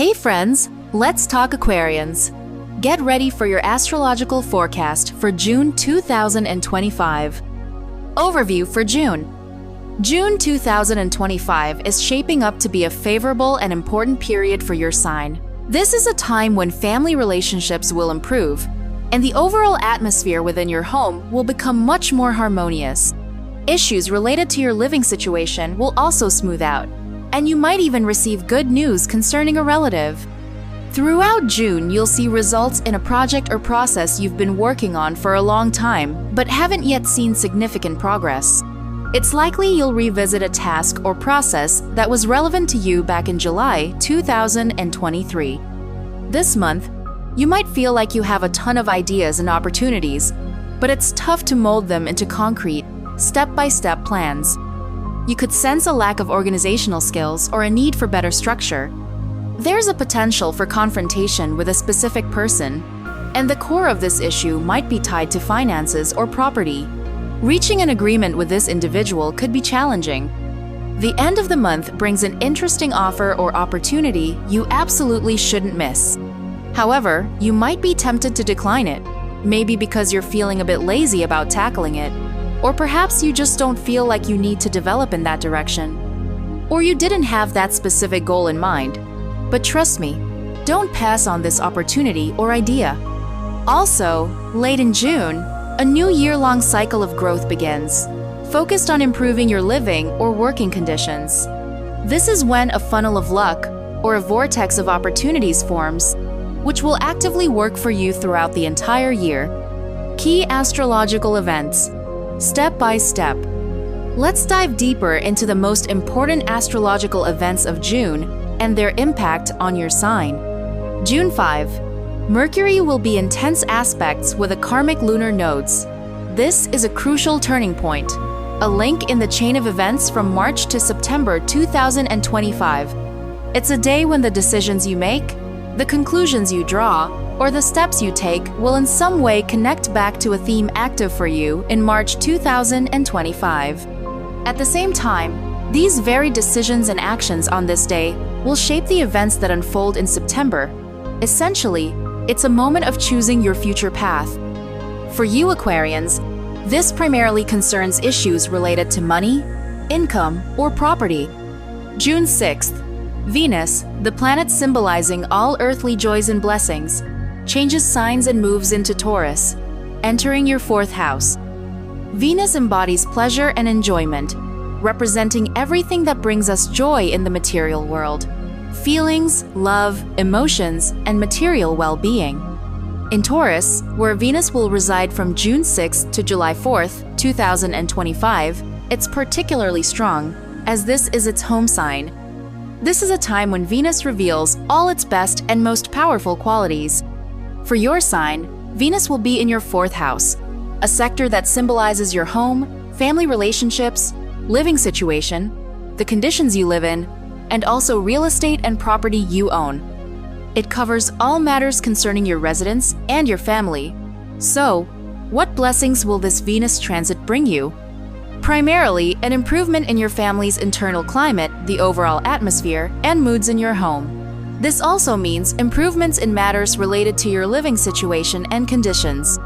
Hey friends, let's talk Aquarians. Get ready for your astrological forecast for June 2025. Overview for June. June 2025 is shaping up to be a favorable and important period for your sign. This is a time when family relationships will improve, and the overall atmosphere within your home will become much more harmonious. Issues related to your living situation will also smooth out, and you might even receive good news concerning a relative. Throughout June, you'll see results in a project or process you've been working on for a long time, but haven't yet seen significant progress. It's likely you'll revisit a task or process that was relevant to you back in July 2023. This month, you might feel like you have a ton of ideas and opportunities, but it's tough to mold them into concrete, step-by-step plans. You could sense a lack of organizational skills or a need for better structure. There's a potential for confrontation with a specific person, and the core of this issue might be tied to finances or property. Reaching an agreement with this individual could be challenging. The end of the month brings an interesting offer or opportunity you absolutely shouldn't miss. However, you might be tempted to decline it, maybe because you're feeling a bit lazy about tackling it, or perhaps you just don't feel like you need to develop in that direction. Or you didn't have that specific goal in mind. But trust me, don't pass on this opportunity or idea. Also, late in June, a new year-long cycle of growth begins, focused on improving your living or working conditions. This is when a funnel of luck or a vortex of opportunities forms, which will actively work for you throughout the entire year. Key astrological events. Step by step. Let's dive deeper into the most important astrological events of June and their impact on your sign. June 5. Mercury will be in tense aspects with a karmic lunar nodes. This is a crucial turning point, a link in the chain of events from March to September 2025. It's a day when the decisions you make, the conclusions you draw, or the steps you take will in some way connect back to a theme active for you in March 2025. At the same time, these very decisions and actions on this day will shape the events that unfold in September. Essentially, it's a moment of choosing your future path. For you Aquarians, this primarily concerns issues related to money, income, or property. June 6th. Venus, the planet symbolizing all earthly joys and blessings, changes signs and moves into Taurus, entering your fourth house. Venus embodies pleasure and enjoyment, representing everything that brings us joy in the material world: feelings, love, emotions, and material well-being. In Taurus, where Venus will reside from June 6th to July 4th, 2025, it's particularly strong, as this is its home sign. This is a time when Venus reveals all its best and most powerful qualities. For your sign, Venus will be in your fourth house, a sector that symbolizes your home, family relationships, living situation, the conditions you live in, and also real estate and property you own. It covers all matters concerning your residence and your family. So, what blessings will this Venus transit bring you? Primarily, an improvement in your family's internal climate, the overall atmosphere, and moods in your home. This also means improvements in matters related to your living situation and conditions.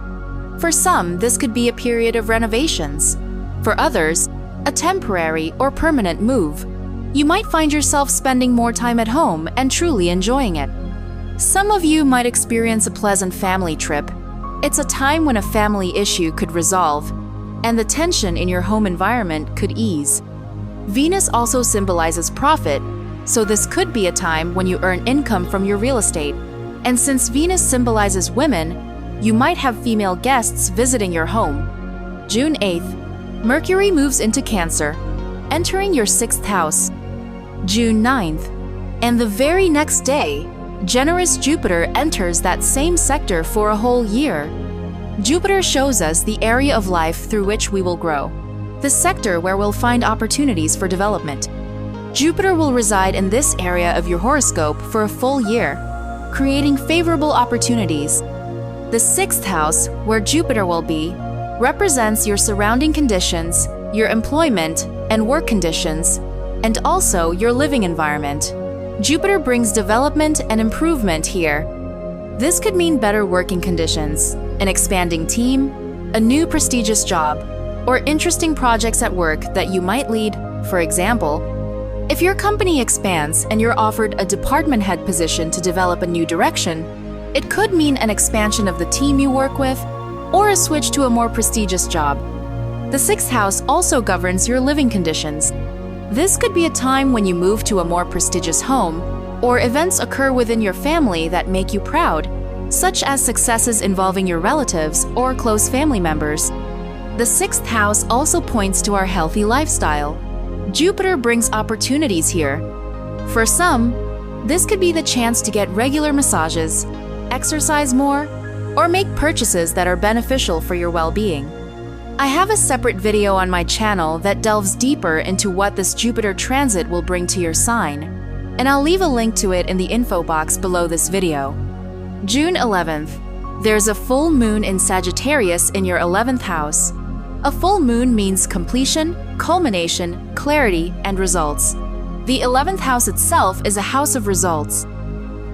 For some, this could be a period of renovations. For others, a temporary or permanent move. You might find yourself spending more time at home and truly enjoying it. Some of you might experience a pleasant family trip. It's a time when a family issue could resolve, and the tension in your home environment could ease. Venus also symbolizes profit, so this could be a time when you earn income from your real estate. And since Venus symbolizes women, you might have female guests visiting your home. June 8th. Mercury moves into Cancer, entering your sixth house. June 9th. And the very next day, generous Jupiter enters that same sector for a whole year. Jupiter shows us the area of life through which we will grow, the sector where we'll find opportunities for development. Jupiter will reside in this area of your horoscope for a full year, creating favorable opportunities. The sixth house, where Jupiter will be, represents your surrounding conditions, your employment and work conditions, and also your living environment. Jupiter brings development and improvement here. This could mean better working conditions, an expanding team, a new prestigious job, or interesting projects at work that you might lead. For example, if your company expands and you're offered a department head position to develop a new direction, it could mean an expansion of the team you work with or a switch to a more prestigious job. The sixth house also governs your living conditions. This could be a time when you move to a more prestigious home, or events occur within your family that make you proud, such as successes involving your relatives or close family members. The sixth house also points to our healthy lifestyle. Jupiter brings opportunities here. For some, this could be the chance to get regular massages, exercise more, or make purchases that are beneficial for your well-being. I have a separate video on my channel that delves deeper into what this Jupiter transit will bring to your sign, and I'll leave a link to it in the info box below this video. June 11th. There's a full moon in Sagittarius in your 11th house. A full moon means completion, culmination, clarity, and results. The 11th house itself is a house of results.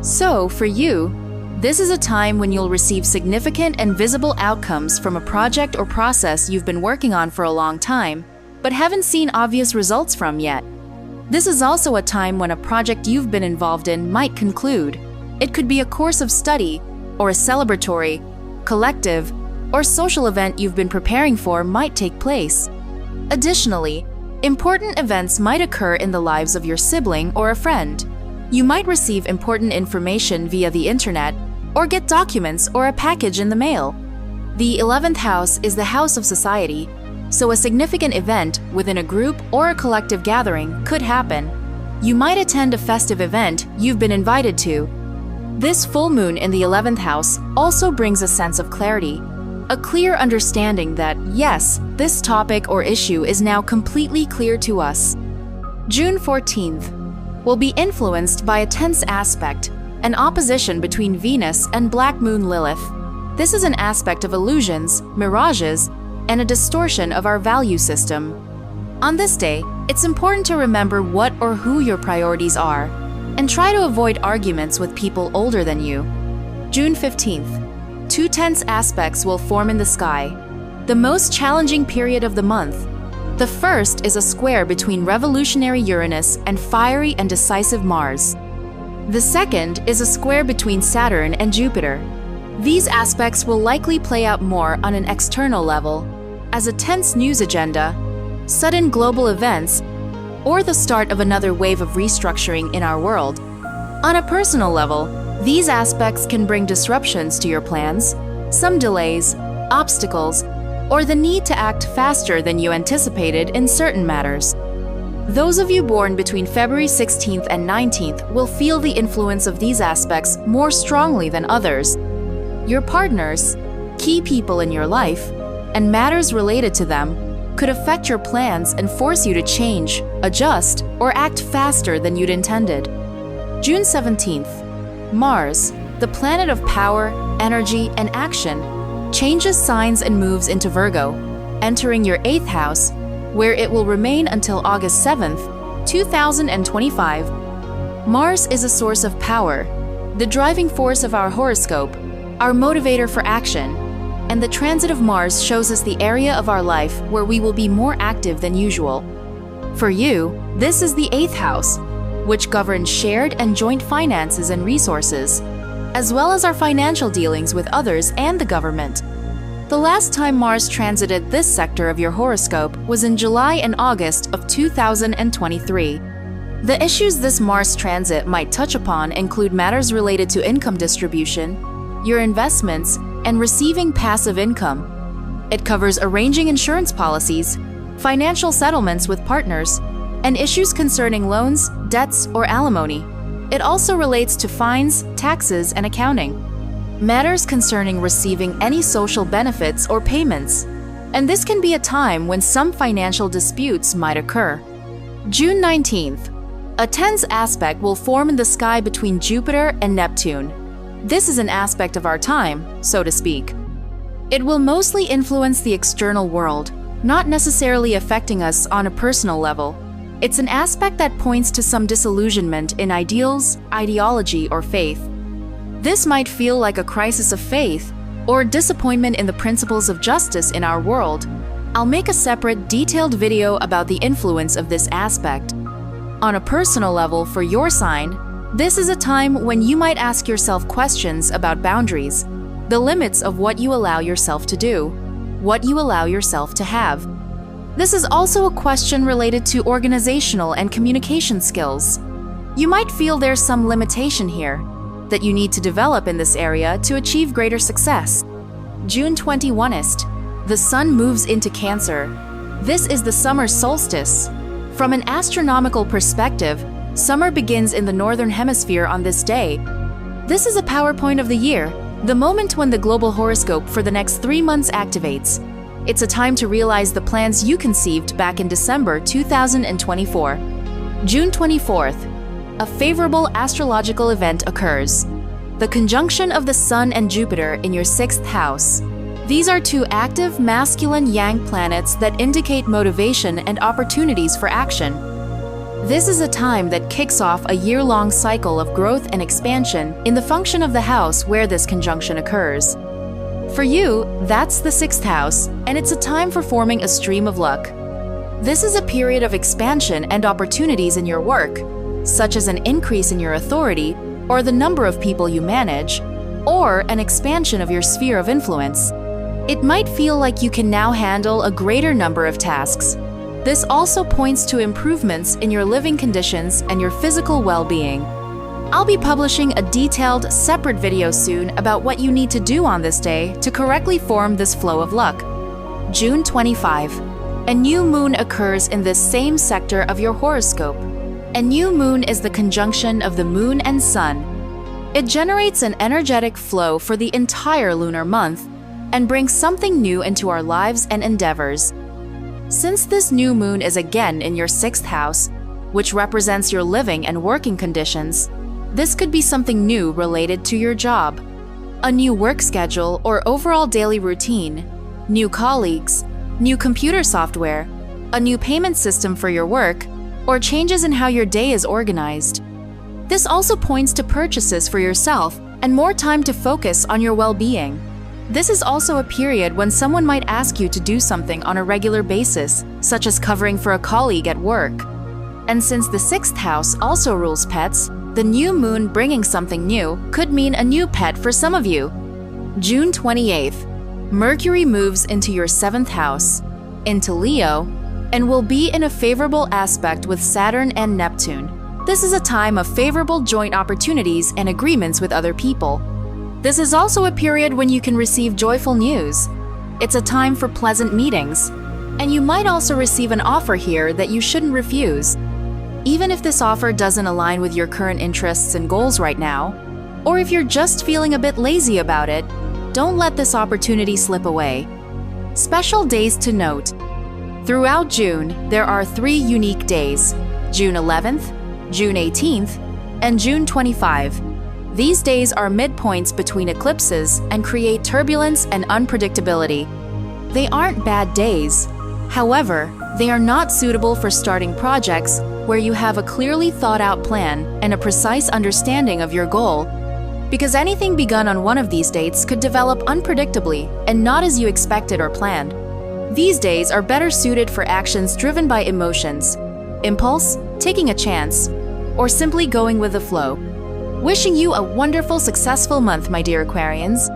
So, for you, this is a time when you'll receive significant and visible outcomes from a project or process you've been working on for a long time, but haven't seen obvious results from yet. This is also a time when a project you've been involved in might conclude. It could be a course of study, or a celebratory, collective, or social event you've been preparing for might take place. Additionally, important events might occur in the lives of your sibling or a friend. You might receive important information via the internet, or get documents or a package in the mail. The 11th house is the house of society, so a significant event within a group or a collective gathering could happen. You might attend a festive event you've been invited to. This full moon in the 11th house also brings a sense of clarity, a clear understanding that, yes, this topic or issue is now completely clear to us. June 14th will be influenced by a tense aspect, an opposition between Venus and Black Moon Lilith. This is an aspect of illusions, mirages, and a distortion of our value system. On this day, it's important to remember what or who your priorities are, and try to avoid arguments with people older than you. June 15th. Two tense aspects will form in the sky, the most challenging period of the month. The first is a square between revolutionary Uranus and fiery and decisive Mars. The second is a square between Saturn and Jupiter. These aspects will likely play out more on an external level, as a tense news agenda, sudden global events, or the start of another wave of restructuring in our world. On a personal level, these aspects can bring disruptions to your plans, some delays, obstacles, or the need to act faster than you anticipated in certain matters. Those of you born between February 16th and 19th will feel the influence of these aspects more strongly than others. Your partners, key people in your life, and matters related to them could affect your plans and force you to change, adjust, or act faster than you'd intended. June 17th. Mars, the planet of power, energy, and action, changes signs and moves into Virgo, entering your 8th house, where it will remain until August 7th, 2025. Mars is a source of power, the driving force of our horoscope, our motivator for action, and the transit of Mars shows us the area of our life where we will be more active than usual. For you, this is the 8th house, which governs shared and joint finances and resources, as well as our financial dealings with others and the government. The last time Mars transited this sector of your horoscope was in July and August of 2023. The issues this Mars transit might touch upon include matters related to income distribution, your investments, and receiving passive income. It covers arranging insurance policies, financial settlements with partners, and issues concerning loans, debts, or alimony. It also relates to fines, taxes, and accounting. Matters concerning receiving any social benefits or payments. And this can be a time when some financial disputes might occur. June 19th. A tense aspect will form in the sky between Jupiter and Neptune. This is an aspect of our time, so to speak. It will mostly influence the external world, not necessarily affecting us on a personal level. It's an aspect that points to some disillusionment in ideals, ideology, or faith. This might feel like a crisis of faith or disappointment in the principles of justice in our world. I'll make a separate, detailed video about the influence of this aspect. On a personal level, for your sign, this is a time when you might ask yourself questions about boundaries, the limits of what you allow yourself to do, what you allow yourself to have. This is also a question related to organizational and communication skills. You might feel there's some limitation here that you need to develop in this area to achieve greater success. June 21st, the Sun moves into Cancer. This is the summer solstice. From an astronomical perspective, summer begins in the northern hemisphere on this day. This is a power point of the year, the moment when the global horoscope for the next 3 months activates. It's a time to realize the plans you conceived back in December 2024. June 24th, a favorable astrological event occurs. The conjunction of the Sun and Jupiter in your 6th house. These are two active masculine yang planets that indicate motivation and opportunities for action. This is a time that kicks off a year-long cycle of growth and expansion in the function of the house where this conjunction occurs. For you, that's the 6th house, and it's a time for forming a stream of luck. This is a period of expansion and opportunities in your work, such as an increase in your authority or the number of people you manage, or an expansion of your sphere of influence. It might feel like you can now handle a greater number of tasks. This also points to improvements in your living conditions and your physical well-being. I'll be publishing a detailed, separate video soon about what you need to do on this day to correctly form this flow of luck. June 25. A new moon occurs in this same sector of your horoscope. A new moon is the conjunction of the moon and sun. It generates an energetic flow for the entire lunar month and brings something new into our lives and endeavors. Since this new moon is again in your 6th house, which represents your living and working conditions, this could be something new related to your job, a new work schedule or overall daily routine, new colleagues, new computer software, a new payment system for your work, or changes in how your day is organized. This also points to purchases for yourself and more time to focus on your well-being. This is also a period when someone might ask you to do something on a regular basis, such as covering for a colleague at work. And since the 6th house also rules pets, the new moon bringing something new could mean a new pet for some of you. June 28th, Mercury moves into your 7th house, into Leo, and will be in a favorable aspect with Saturn and Neptune. This is a time of favorable joint opportunities and agreements with other people. This is also a period when you can receive joyful news. It's a time for pleasant meetings, and you might also receive an offer here that you shouldn't refuse. Even if this offer doesn't align with your current interests and goals right now, or if you're just feeling a bit lazy about it, don't let this opportunity slip away. Special days to note. Throughout June, there are 3 unique days: June 11th, June 18th, and June 25. These days are midpoints between eclipses and create turbulence and unpredictability. They aren't bad days. However, they are not suitable for starting projects where you have a clearly thought-out plan and a precise understanding of your goal, because anything begun on one of these dates could develop unpredictably and not as you expected or planned. These days are better suited for actions driven by emotions, impulse, taking a chance, or simply going with the flow. Wishing you a wonderful, successful month, my dear Aquarians.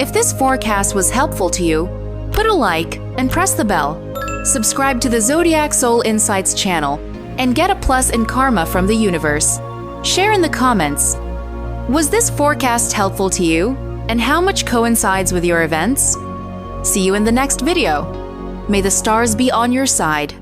If this forecast was helpful to you, put a like and press the bell. Subscribe to the Zodiac Soul Insights channel and get a plus in karma from the universe. Share in the comments. Was this forecast helpful to you? And how much coincides with your events? See you in the next video. May the stars be on your side.